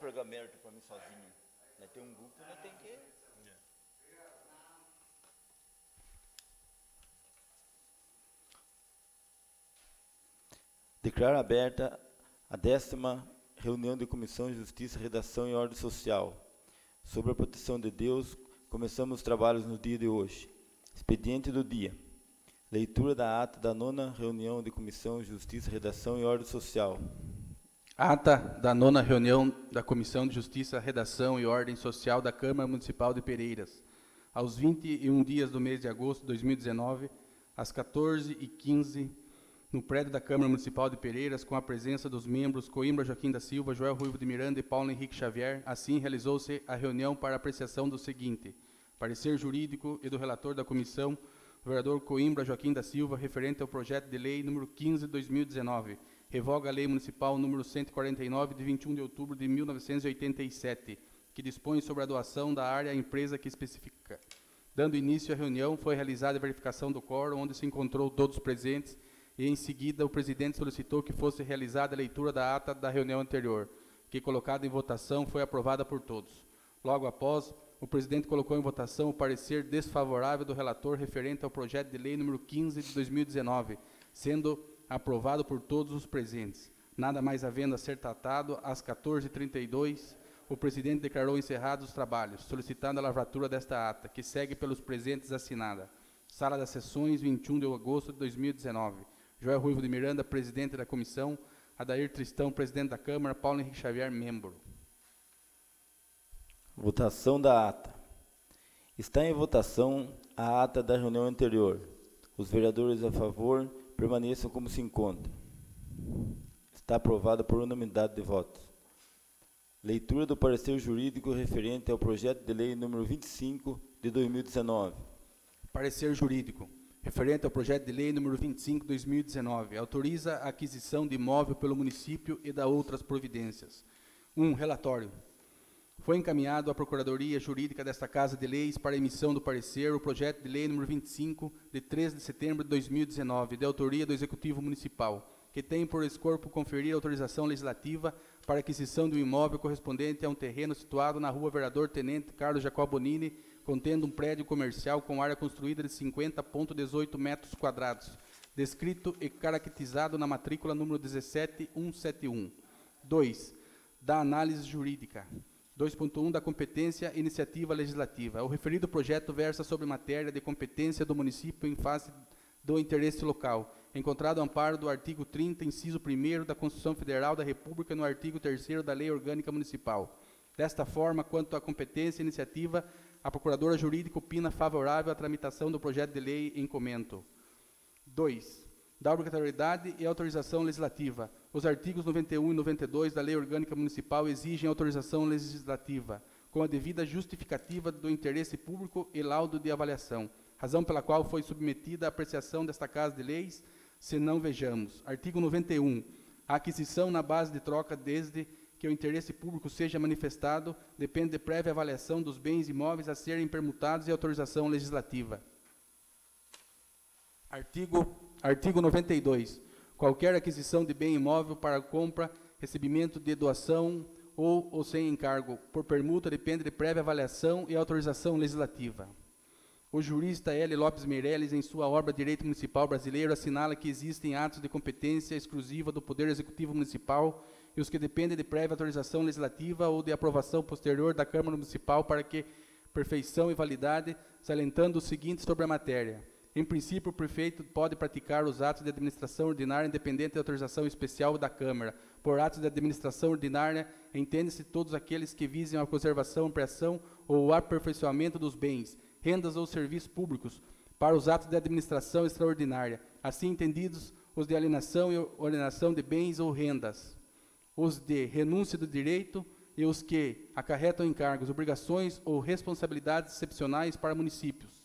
pegar mérito para mim sozinho. Nós tem um grupo, nós tem que... Declaro aberta a 10ª reunião de Comissão de Justiça, Redação e Ordem Social. Sobre a proteção de Deus, começamos os trabalhos no dia de hoje. Expediente do dia. Leitura da ata da 9ª reunião de Comissão de Justiça, Redação e Ordem Social. Ata da 9ª reunião da Comissão de Justiça, Redação e Ordem Social da Câmara Municipal de Pereiras, aos 21 dias do mês de agosto de 2019, às 14h15, no prédio da Câmara Municipal de Pereiras, com a presença dos membros Coimbra Joaquim da Silva, Joel Ruivo de Miranda e Paulo Henrique Xavier. Assim, realizou-se a reunião para apreciação do seguinte: parecer jurídico e do relator da comissão, o vereador Coimbra Joaquim da Silva, referente ao projeto de lei número 15 de 2019, revoga a lei municipal número 149, de 21 de outubro de 1987, que dispõe sobre a doação da área à empresa que especifica. Dando início à reunião, foi realizada a verificação do quórum, onde se encontrou todos presentes, e em seguida o presidente solicitou que fosse realizada a leitura da ata da reunião anterior, que, colocada em votação, foi aprovada por todos. Logo após, o presidente colocou em votação o parecer desfavorável do relator referente ao projeto de lei número 15 de 2019, sendo aprovado por todos os presentes. Nada mais havendo a ser tratado, às 14h32, o presidente declarou encerrados os trabalhos, solicitando a lavratura desta ata, que segue pelos presentes assinada. Sala das Sessões, 21 de agosto de 2019. Joel Ruivo de Miranda, presidente da comissão. Adair Tristão, presidente da Câmara. Paulo Henrique Xavier, membro. Votação da ata. Está em votação a ata da reunião anterior. Os vereadores a favor permaneçam como se encontram. Está aprovada por unanimidade de votos. Leitura do parecer jurídico referente ao projeto de lei número 25 de 2019. Parecer jurídico referente ao projeto de lei número 25 de 2019. Autoriza a aquisição de imóvel pelo município e da outras providências. 1. Relatório. Foi encaminhado à Procuradoria Jurídica desta Casa de Leis para emissão do parecer o projeto de lei número 25, de 3 de setembro de 2019, de autoria do Executivo Municipal, que tem por escopo conferir autorização legislativa para aquisição de um imóvel correspondente a um terreno situado na Rua Vereador Tenente Carlos Jacobonini, contendo um prédio comercial com área construída de 50,18 metros quadrados, descrito e caracterizado na matrícula número 17171. 2. Da análise jurídica. 2.1 da competência e iniciativa legislativa. O referido projeto versa sobre matéria de competência do município em face do interesse local, encontrado amparo do artigo 30, inciso 1º da Constituição Federal da República, no artigo 3º da Lei Orgânica Municipal. Desta forma, quanto à competência e iniciativa, a Procuradora Jurídica opina favorável à tramitação do projeto de lei em comento. 2. Da obrigatoriedade e autorização legislativa. Os artigos 91 e 92 da Lei Orgânica Municipal exigem autorização legislativa, com a devida justificativa do interesse público e laudo de avaliação, razão pela qual foi submetida à apreciação desta Casa de Leis, se não vejamos. Artigo 91. A aquisição na base de troca, desde que o interesse público seja manifestado, depende de prévia avaliação dos bens imóveis a serem permutados e autorização legislativa. Artigo 92. Qualquer aquisição de bem imóvel para compra, recebimento de doação ou sem encargo por permuta depende de prévia avaliação e autorização legislativa. O jurista L. Lopes Meirelles, em sua obra Direito Municipal Brasileiro, assinala que existem atos de competência exclusiva do Poder Executivo Municipal e os que dependem de prévia autorização legislativa ou de aprovação posterior da Câmara Municipal para que perfeição e validade, salientando o seguinte sobre a matéria. Em princípio, o prefeito pode praticar os atos de administração ordinária independente de autorização especial da Câmara. Por atos de administração ordinária, entende-se todos aqueles que visem a conservação, ampliação ou o aperfeiçoamento dos bens, rendas ou serviços públicos, para os atos de administração extraordinária, assim entendidos os de alienação e alienação de bens ou rendas, os de renúncia do direito e os que acarretam encargos, obrigações ou responsabilidades excepcionais para municípios,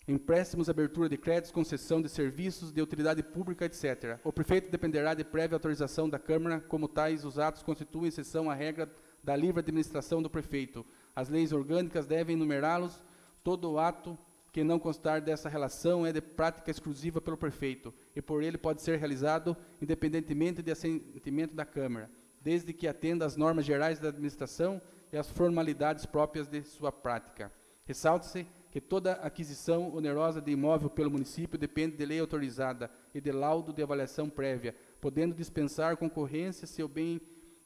empréstimos, abertura de créditos, concessão de serviços de utilidade pública, etc. O prefeito dependerá de prévia autorização da Câmara, como tais os atos constituem exceção à regra da livre administração do prefeito. As leis orgânicas devem enumerá-los. Todo ato que não constar dessa relação é de prática exclusiva pelo prefeito, e por ele pode ser realizado independentemente de assentimento da Câmara. desde que atenda às normas gerais da administração e às formalidades próprias de sua prática. Ressalte-se que toda aquisição onerosa de imóvel pelo município depende de lei autorizada e de laudo de avaliação prévia, podendo dispensar concorrência se o bem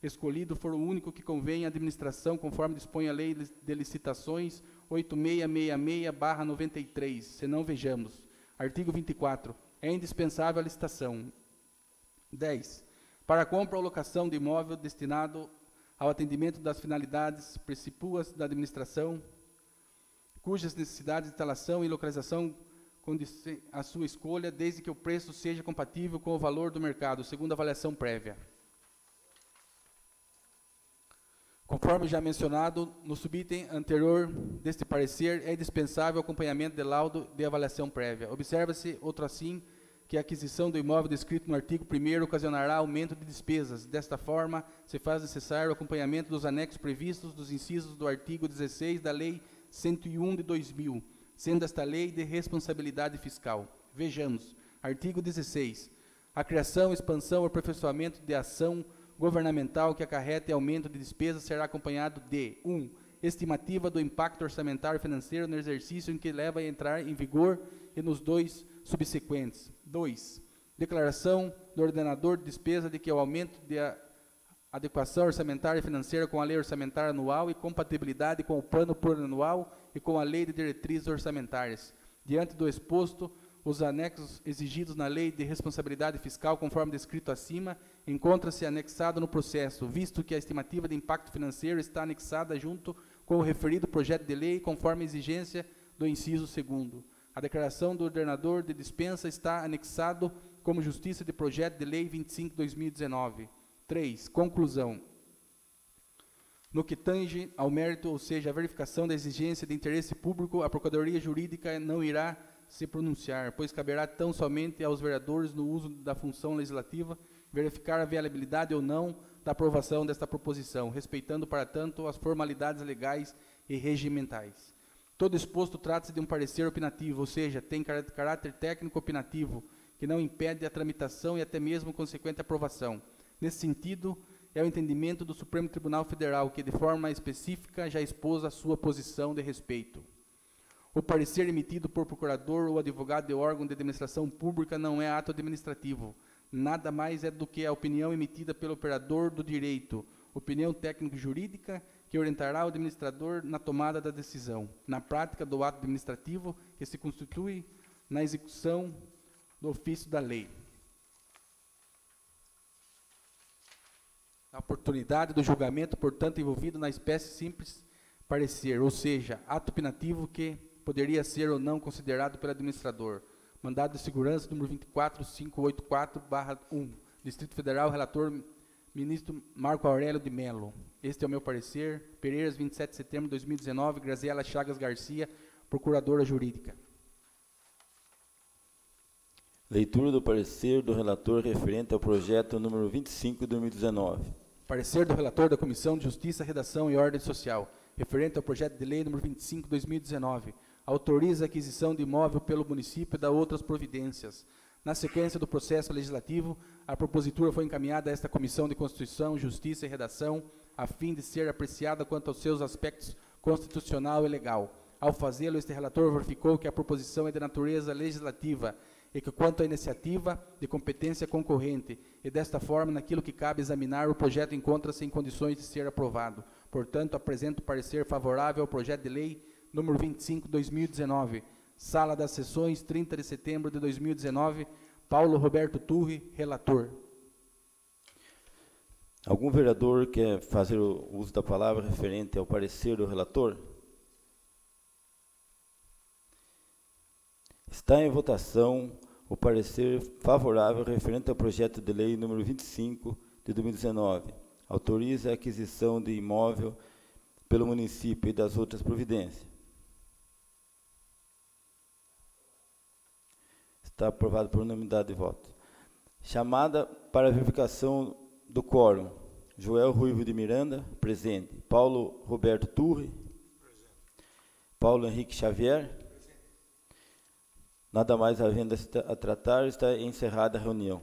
escolhido for o único que convém à administração, conforme dispõe a Lei de Licitações 8666/93, senão vejamos. Artigo 24. É indispensável a licitação. 10. Para a compra ou locação de imóvel destinado ao atendimento das finalidades precípuas da administração, cujas necessidades de instalação e localização condizem à sua escolha, desde que o preço seja compatível com o valor do mercado, segundo avaliação prévia. Conforme já mencionado, no subitem anterior deste parecer, é indispensável o acompanhamento de laudo de avaliação prévia. Observa-se, outro assim, que a aquisição do imóvel descrito no artigo 1º ocasionará aumento de despesas. Desta forma, se faz necessário o acompanhamento dos anexos previstos dos incisos do artigo 16 da Lei 101 de 2000, sendo esta lei de responsabilidade fiscal. Vejamos, artigo 16. A criação, expansão ou aperfeiçoamento de ação governamental que acarrete aumento de despesas será acompanhado de 1. Estimativa do impacto orçamentário e financeiro no exercício em que leva a entrar em vigor e nos 2 subsequentes. 2. Declaração do ordenador de despesa de que o aumento de adequação orçamentária e financeira com a lei orçamentária anual e compatibilidade com o plano plurianual e com a lei de diretrizes orçamentárias. Diante do exposto, os anexos exigidos na lei de responsabilidade fiscal, conforme descrito acima, encontra-se anexado no processo, visto que a estimativa de impacto financeiro está anexada junto com o referido projeto de lei, conforme a exigência do inciso 2º. A declaração do ordenador de dispensa está anexado como justiça de projeto de lei 25/2019. 3. Conclusão. No que tange ao mérito, ou seja, a verificação da exigência de interesse público, a Procuradoria Jurídica não irá se pronunciar, pois caberá tão somente aos vereadores, no uso da função legislativa, verificar a viabilidade ou não da aprovação desta proposição, respeitando, para tanto, as formalidades legais e regimentais. Todo exposto trata-se de um parecer opinativo, ou seja, tem caráter técnico opinativo, que não impede a tramitação e até mesmo consequente aprovação. Nesse sentido, é o entendimento do Supremo Tribunal Federal, que de forma específica já expôs a sua posição de respeito. O parecer emitido por procurador ou advogado de órgão de administração pública não é ato administrativo. Nada mais é do que a opinião emitida pelo operador do direito, opinião técnico-jurídica que orientará o administrador na tomada da decisão, na prática do ato administrativo que se constitui na execução do ofício da lei. A oportunidade do julgamento, portanto, envolvido na espécie simples parecer, ou seja, ato opinativo que poderia ser ou não considerado pelo administrador. Mandado de segurança número 24584/1. Distrito Federal, relator ministro Marco Aurélio de Mello. Este é o meu parecer. Pereiras, 27 de setembro de 2019, Graziela Chagas Garcia, procuradora jurídica. Leitura do parecer do relator referente ao projeto número 25 de 2019. Parecer do relator da Comissão de Justiça, Redação e Ordem Social, referente ao projeto de lei número 25 de 2019. Autoriza a aquisição de imóvel pelo município e dá outras providências. Na sequência do processo legislativo, a propositura foi encaminhada a esta Comissão de Constituição, Justiça e Redação, a fim de ser apreciada quanto aos seus aspectos constitucional e legal. Ao fazê-lo, este relator verificou que a proposição é de natureza legislativa e que, quanto à iniciativa, de competência concorrente, e desta forma, naquilo que cabe examinar, o projeto encontra-se em condições de ser aprovado. Portanto, apresento parecer favorável ao projeto de lei número 25, 2019, Sala das Sessões, 30 de setembro de 2019, Paulo Roberto Turri, relator. Algum vereador quer fazer o uso da palavra referente ao parecer do relator? Está em votação o parecer favorável referente ao projeto de lei número 25 de 2019. Autoriza a aquisição de imóvel pelo município e das outras providências. Está aprovado por unanimidade de votos. Chamada para verificação do quórum. Joel Ruivo de Miranda, presente. Paulo Roberto Turri. Presente. Paulo Henrique Xavier. Presente. Nada mais havendo a tratar, está encerrada a reunião.